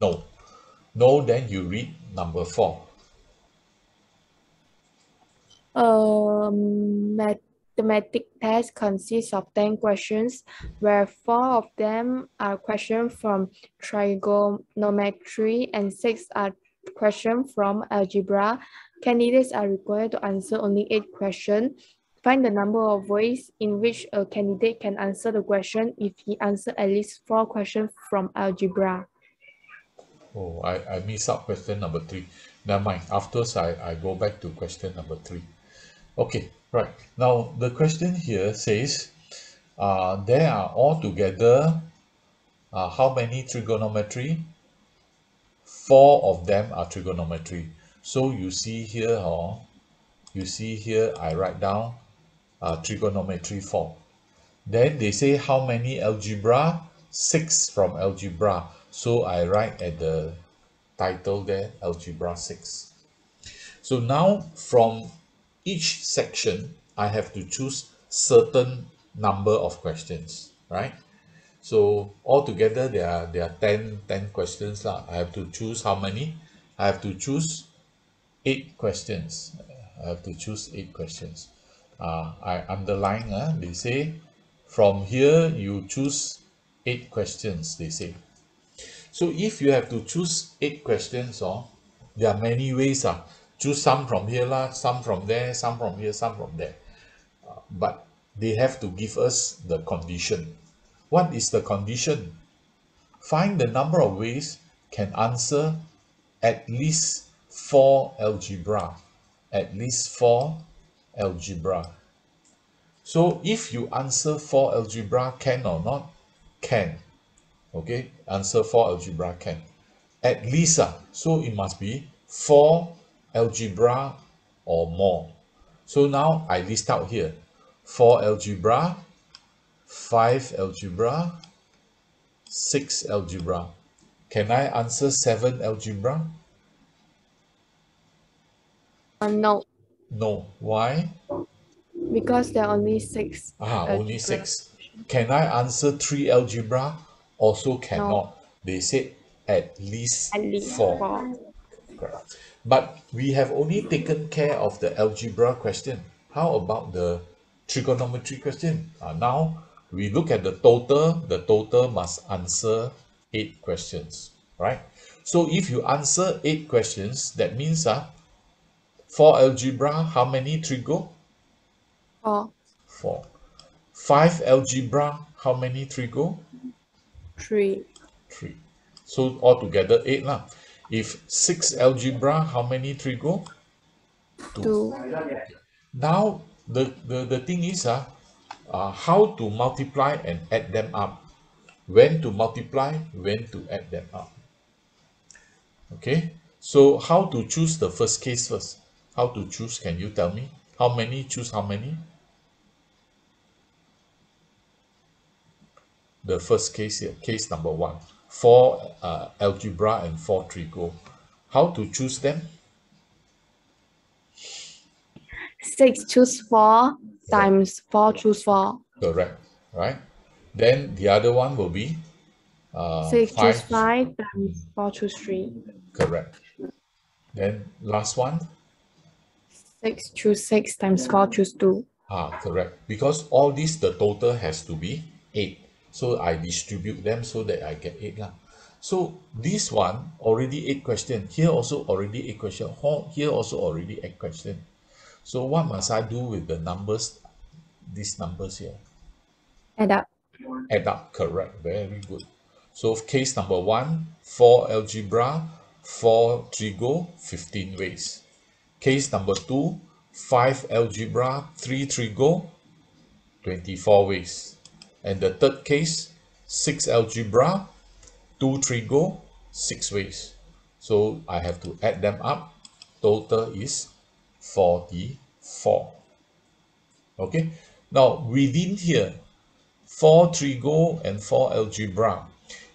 No. No, then you read number 4. Mathematic test consists of 10 questions, where 4 of them are questions from trigonometry and 6 are questions from algebra. Candidates are required to answer only 8 questions. Find the number of ways in which a candidate can answer the question if he answers at least 4 questions from algebra. Oh, I missed out question number 3. Never mind. Afterwards, I go back to question number 3. Okay, right. Now, the question here says, there are altogether how many trigonometry? 4 of them are trigonometry. So you see here, I write down trigonometry 4. Then they say how many algebra? 6 from algebra. So I write at the title there, algebra 6. So now from each section, I have to choose certain number of questions, right? So altogether there are 10 questions lah. I have to choose how many? I have to choose 8 questions. I have to choose 8 questions. I underline, they say from here you choose 8 questions, they say. So if you have to choose 8 questions, there are many ways. Choose some from here, some from there, some from here, some from there. But they have to give us the condition. What is the condition? Find the number of ways can answer at least 4 algebra. At least 4 algebra. So if you answer 4 algebra, can or not? Can. Okay, answer 4 algebra can. At least, so it must be 4 algebra or more. So now I list out here 4 algebra, 5 algebra, 6 algebra. Can I answer 7 algebra? No, No. Why? because there are only 6 Only algebra. 6. Can I answer 3 algebra? Also No, cannot. They said at least at least 4. 4. Correct. But we have only taken care of the algebra question. How about the trigonometry question? Now we look at the total. The total must answer 8 questions, right? So if you answer 8 questions, that means for algebra, how many trigo? 4, 4. 5 algebra, how many trigo? 3, 3. So altogether 8 lah. If 6 algebra, how many trigo? 2. 2. Now the thing is how to multiply and add them up. When to multiply, when to add them up. Okay, so how to choose the first case first? How to choose? Can you tell me? How many choose how many? The first case here, case number 1. 4 algebra and 4 trigo. How to choose them? 6 choose 4 times 4 choose 4. Correct, right? Then the other one will be 6 choose 5. 5 times 4 choose 3. Correct. Then last one. 6 choose 6 times 4 choose 2. Correct. Because all this, the total has to be 8. So I distribute them so that I get 8 lah. So this one already 8 question. Here also already 8 question. Here also already 8 question. So what must I do with the numbers? These numbers here. Add up. Add up. Correct. Very good. So case number 1, 4 algebra, 4 trigo, 15 ways. Case number 2, 5 algebra, 3 trigo, 24 ways. And the third case, 6 algebra, 2 trigo, 6 ways. So I have to add them up. Total is 44. Okay. Now within here, 4 trigo and 4 algebra,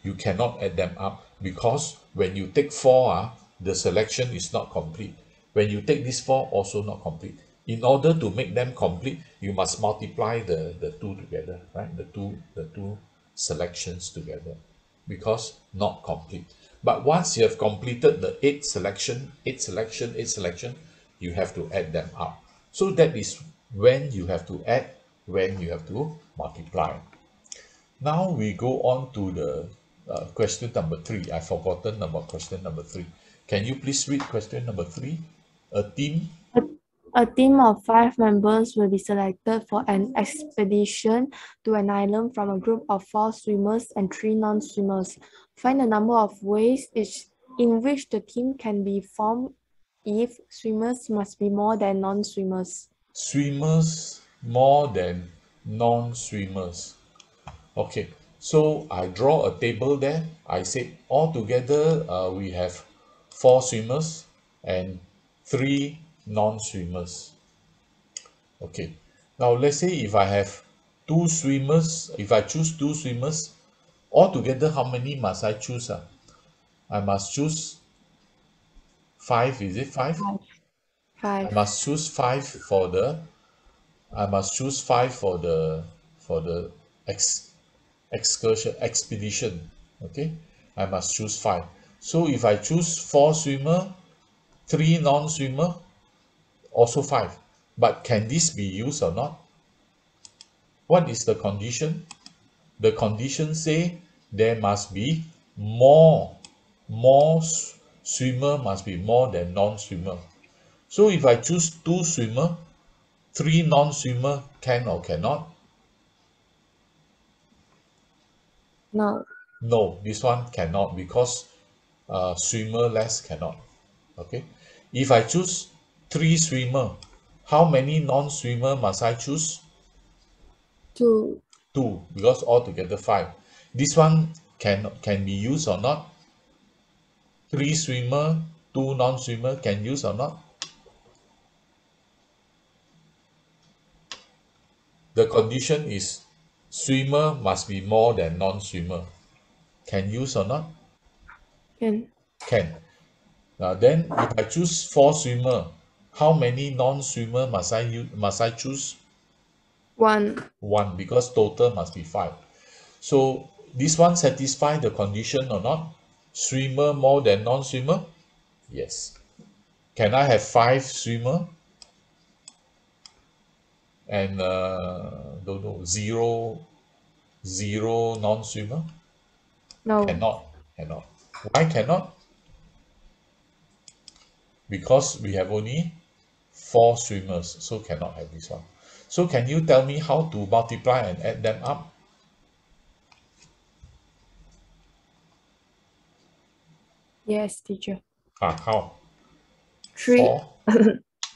you cannot add them up because when you take 4, the selection is not complete. When you take this 4, also not complete. In order to make them complete, you must multiply the two together, right? The two selections together because not complete. But once you have completed the 8 selection, 8 selection, 8 selection, you have to add them up. So that is when you have to add, when you have to multiply. Now we go on to the question number 3. I've forgotten about question number 3. Can you please read question number 3? A team. A team of 5 members will be selected for an expedition to an island from a group of 4 swimmers and 3 non-swimmers. Find the number of ways in which the team can be formed if swimmers must be more than non-swimmers. Swimmers more than non-swimmers. Okay, so I draw a table there. I say altogether we have 4 swimmers and 3 non-swimmers. Okay, now let's say if I have 2 swimmers, if I choose 2 swimmers, altogether how many must I choose? I must choose 5, is it 5? I 5. must choose 5 for the, I must choose 5 for the expedition. Okay, I must choose 5. So if I choose 4 swimmer, 3 non-swimmer, also 5. But can this be used or not? What is the condition? The condition say there must be more swimmer must be more than non-swimmer. So if I choose 2 swimmer, 3 non-swimmer, can or cannot? No. No, this one cannot because swimmer less cannot. Okay, if I choose 3 swimmer, how many non-swimmer must I choose? 2. 2, because altogether 5. This one can be used or not? 3 swimmer, 2 non-swimmer can use or not? The condition is swimmer must be more than non-swimmer. Can use or not? Can. Can. Now then, if I choose 4 swimmer, how many non-swimmer must I choose? 1. 1, because total must be 5. So this one satisfy the condition or not? Swimmer more than non-swimmer? Yes. Can I have 5 swimmer and don't know, zero non-swimmer? No. Cannot. Why cannot? Because we have only 4 swimmers, so cannot have this one. So can you tell me how to multiply and add them up? Yes, teacher. How? 3. 4?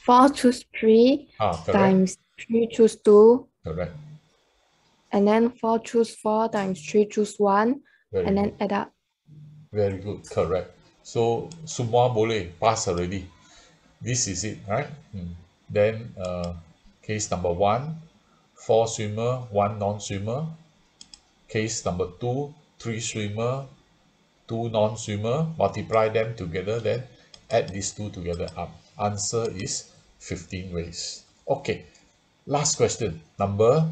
4 choose 3 Correct. times 3 choose 2. Correct. And then 4 choose 4 times 3 choose 1. Very And then good. add up. Very good. Correct. So semua boleh pass already. This is it, right? Then case number 1, 4 swimmer, 1 non-swimmer. Case number 2, 3 swimmer, 2 non-swimmer. Multiply them together, then add these two together up. Answer is 15 ways. Okay. Last question, number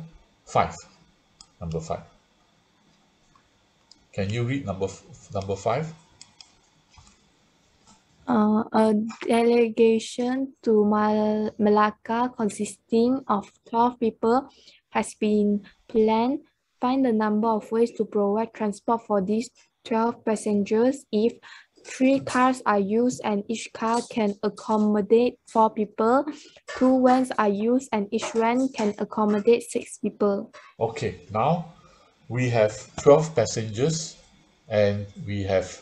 5. Number 5. Can you read number 5? A delegation to Malacca consisting of 12 people has been planned. Find the number of ways to provide transport for these 12 passengers if 3 cars are used and each car can accommodate 4 people. 2 vans are used and each van can accommodate 6 people. Okay, now we have 12 passengers and we have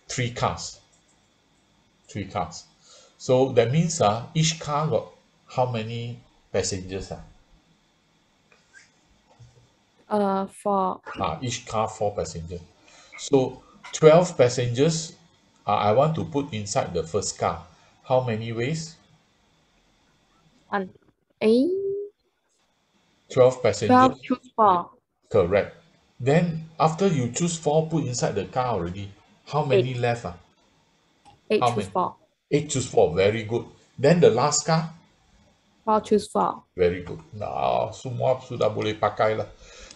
3 cars. 3 cars. So that means each car got how many passengers? 4. Each car 4 passengers. So 12 passengers I want to put inside the first car. How many ways? 1. 8. 12 12 passengers. choose 4. Correct. Then after you choose 4, put inside the car already. How many left? 8 How choose many? 4. 8 choose 4. Very good. Then the last car? 4 choose 4. Very good. Now semua sudah boleh pakai lah.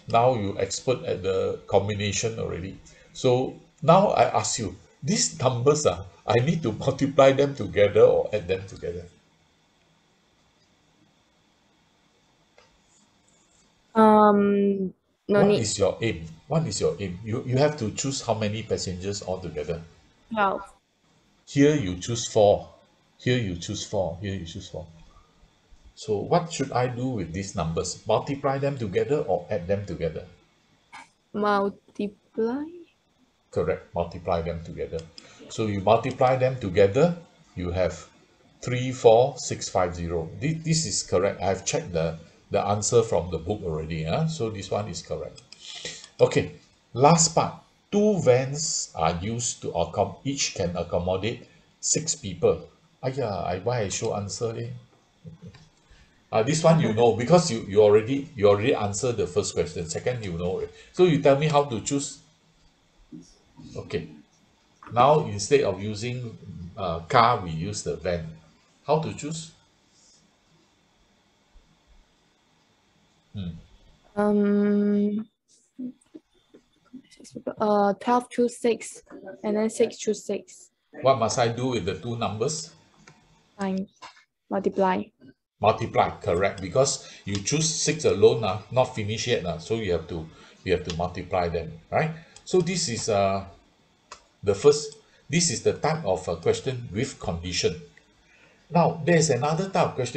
Now you expert at the combination already. So now I ask you, These numbers, I need to multiply them together or add them together. No What need. is your aim? What is your aim? You have to choose how many passengers altogether. 12. Here you choose 4. Here you choose 4. Here you choose 4. So what should I do with these numbers? Multiply them together or add them together? Multiply. Correct. Multiply them together. So you multiply them together, you have 34650. This is correct. I've checked the answer from the book already. So this one is correct. Okay, last part. 2 vans are used to each can accommodate 6 people. Why I show answer eh? This one you know because you already answered the first question. Second you know it. So you tell me how to choose. Okay. Now instead of using car, we use the van. How to choose? Um, 12 choose 6, and then 6 choose 6. What must I do with the two numbers? Times. Multiply. Multiply, correct? Because you choose 6 alone, not finished yet, so you have to multiply them, right? So this is the first. This is the type of question with condition. Now there's another type of question